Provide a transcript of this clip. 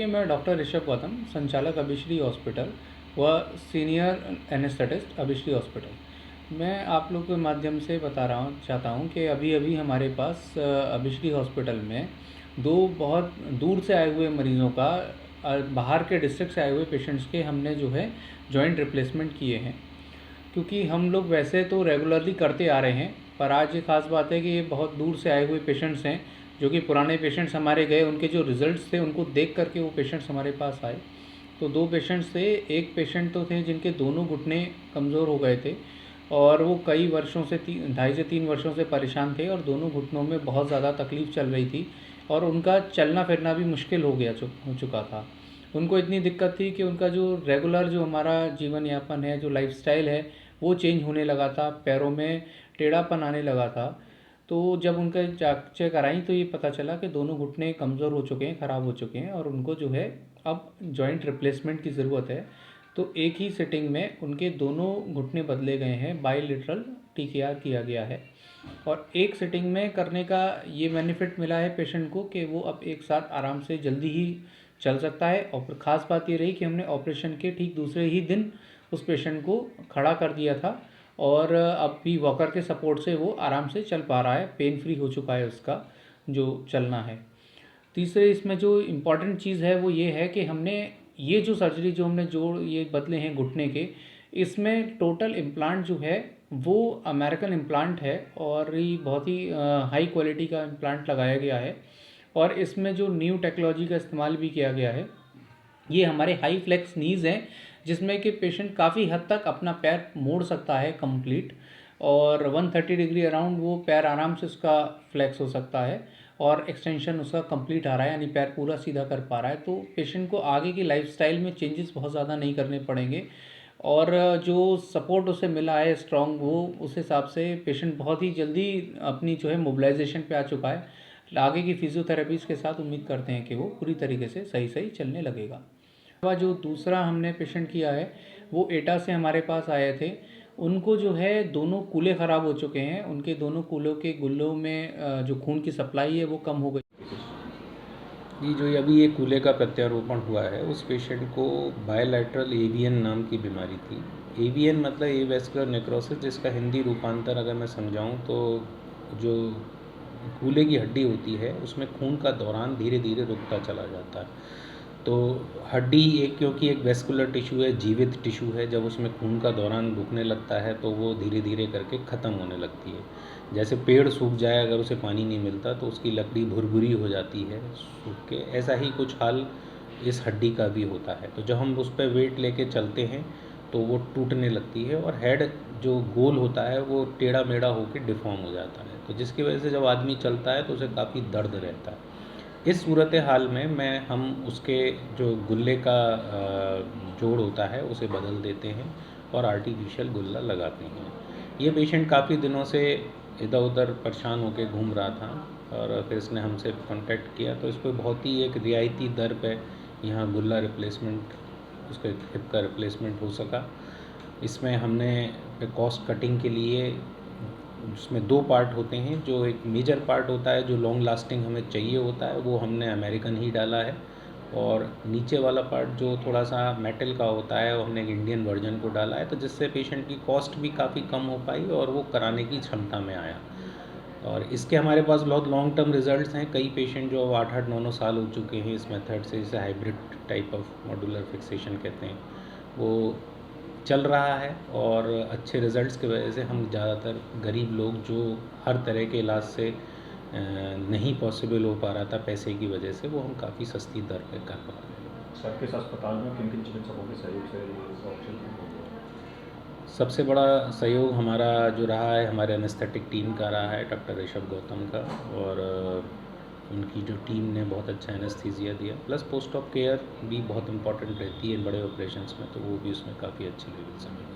देखिए, मैं डॉक्टर ऋषभ गौतम, संचालक अभिश्री हॉस्पिटल व सीनियर एनेस्थेटिस्ट अभिश्री हॉस्पिटल। मैं आप लोग के माध्यम से बता रहा हूँ चाहता हूँ कि अभी अभी हमारे पास अभिश्री हॉस्पिटल में दो बहुत दूर से आए हुए मरीज़ों का बाहर के डिस्ट्रिक्ट से आए हुए पेशेंट्स के हमने जो है जॉइंट रिप्लेसमेंट किए हैं। क्योंकि हम लोग वैसे तो रेगुलरली करते आ रहे हैं, पर आज ये ख़ास बात है कि ये बहुत दूर से आए हुए पेशेंट्स हैं, जो कि पुराने पेशेंट्स हमारे गए, उनके जो रिज़ल्ट्स थे उनको देख करके वो पेशेंट्स हमारे पास आए। तो दो पेशेंट्स थे। एक पेशेंट तो थे जिनके दोनों घुटने कमज़ोर हो गए थे और वो कई वर्षों से 2.5 से 3 वर्षों से परेशान थे और दोनों घुटनों में बहुत ज़्यादा तकलीफ़ चल रही थी और उनका चलना फिरना भी मुश्किल हो चुका था। उनको इतनी दिक्कत थी कि उनका जो रेगुलर जो हमारा जीवन यापन है, जो लाइफस्टाइल है, वो चेंज होने लगा था, पैरों में टेढ़ापन आने लगा था। तो जब उनका जांचें कराई तो ये पता चला कि दोनों घुटने कमज़ोर हो चुके हैं, ख़राब हो चुके हैं और उनको जो है अब जॉइंट रिप्लेसमेंट की ज़रूरत है। तो एक ही सिटिंग में उनके दोनों घुटने बदले गए हैं, बाईलेटरल TKR किया गया है और एक सिटिंग में करने का ये बेनिफिट मिला है पेशेंट को कि वो अब एक साथ आराम से जल्दी ही चल सकता है। और ख़ास बात ये रही कि हमने ऑपरेशन के ठीक दूसरे ही दिन उस पेशेंट को खड़ा कर दिया था और अब भी वॉकर के सपोर्ट से वो आराम से चल पा रहा है, पेन फ्री हो चुका है उसका जो चलना है। तीसरे इसमें जो इम्पॉर्टेंट चीज़ है वो ये है कि हमने ये जो सर्जरी जो हमने जोड़ ये बदले हैं घुटने के, इसमें टोटल इम्प्लांट जो है वो अमेरिकन इम्प्लांट है और ये बहुत ही हाई क्वालिटी का इम्प्लांट लगाया गया है और इसमें जो न्यू टेक्नोलॉजी का इस्तेमाल भी किया गया है। ये हमारे हाई फ्लेक्स नीज़ हैं जिसमें कि पेशेंट काफ़ी हद तक अपना पैर मोड़ सकता है कंप्लीट और 130 डिग्री अराउंड वो पैर आराम से उसका फ्लेक्स हो सकता है और एक्सटेंशन उसका कंप्लीट आ रहा है, यानी पैर पूरा सीधा कर पा रहा है। तो पेशेंट को आगे की लाइफस्टाइल में चेंजेस बहुत ज़्यादा नहीं करने पड़ेंगे और जो सपोर्ट उसे मिला है स्ट्रॉन्ग, वो उस हिसाब से पेशेंट बहुत ही जल्दी अपनी जो है मोबिलाइजेशन पे आ चुका है। आगे की फिजियोथेरेपीज़ के साथ उम्मीद करते हैं कि वो पूरी तरीके से सही सही चलने लगेगा। जो दूसरा हमने पेशेंट किया है वो एटा से हमारे पास आए थे। उनको जो है दोनों कूल्हे ख़राब हो चुके हैं, उनके दोनों कूल्हों के गुल्लों में जो खून की सप्लाई है वो कम हो गई। जी, जो अभी ये कूल्हे का प्रत्यारोपण हुआ है उस पेशेंट को बायलैटरल एवीएन नाम की बीमारी थी। एवीएन मतलब एवेस्कुलर नेक्रोसिस, जिसका हिंदी रूपांतर अगर मैं समझाऊं तो जो कूल्हे की हड्डी होती है उसमें खून का दौरान धीरे धीरे रुकता चला जाता है। तो हड्डी एक, क्योंकि एक वेस्कुलर टिश्यू है, जीवित टिश्यू है, जब उसमें खून का दौरान रुकने लगता है तो वो धीरे धीरे करके ख़त्म होने लगती है। जैसे पेड़ सूख जाए अगर उसे पानी नहीं मिलता तो उसकी लकड़ी भुरभुरी हो जाती है सूख के, ऐसा ही कुछ हाल इस हड्डी का भी होता है। तो जब हम उस पर वेट लेके चलते हैं तो वो टूटने लगती है और हेड जो गोल होता है वो टेढ़ा मेढ़ा होकर डिफॉर्म हो जाता है, तो जिसकी वजह से जब आदमी चलता है तो उसे काफ़ी दर्द रहता है। इस सूरत हाल में हम उसके जो गुल्ले का जोड़ होता है उसे बदल देते हैं और आर्टिफिशियल गुल्ला लगाते हैं। ये पेशेंट काफ़ी दिनों से इधर उधर परेशान होकर घूम रहा था और फिर इसने हमसे कांटेक्ट किया तो इसको बहुत ही एक रियायती दर पे यहाँ गुल्ला रिप्लेसमेंट, उसके हिप का रिप्लेसमेंट हो सका। इसमें हमने कॉस्ट कटिंग के लिए, उसमें दो पार्ट होते हैं, जो एक मेजर पार्ट होता है जो लॉन्ग लास्टिंग हमें चाहिए होता है वो हमने अमेरिकन ही डाला है और नीचे वाला पार्ट जो थोड़ा सा मेटल का होता है वो हमने एक इंडियन वर्जन को डाला है, तो जिससे पेशेंट की कॉस्ट भी काफ़ी कम हो पाई और वो कराने की क्षमता में आया। और इसके हमारे पास बहुत लॉन्ग टर्म रिजल्ट्स हैं। कई पेशेंट जो 8-8 9 साल हो चुके हैं इस मेथड से, इसे hybrid type of modular fixation कहते हैं, वो चल रहा है और अच्छे रिज़ल्ट्स की वजह से हम ज़्यादातर गरीब लोग जो हर तरह के इलाज से नहीं पॉसिबल हो पा रहा था पैसे की वजह से, वो हम काफ़ी सस्ती दर पे कर पा रहे हैं। सर, किस अस्पताल में किन किन चिकित्सकों के सहयोग से ये ऑप्शन हो गया? सबसे बड़ा सहयोग हमारा जो रहा है हमारे एनेस्थेटिक टीम का रहा है, डॉक्टर ऋषभ गौतम का, और उनकी जो टीम ने बहुत अच्छा एनेस्थीसिया दिया, प्लस पोस्ट ऑफ केयर भी बहुत इंपॉर्टेंट रहती है बड़े ऑपरेशंस में, तो वो भी उसमें काफ़ी अच्छे लेवल से मिला।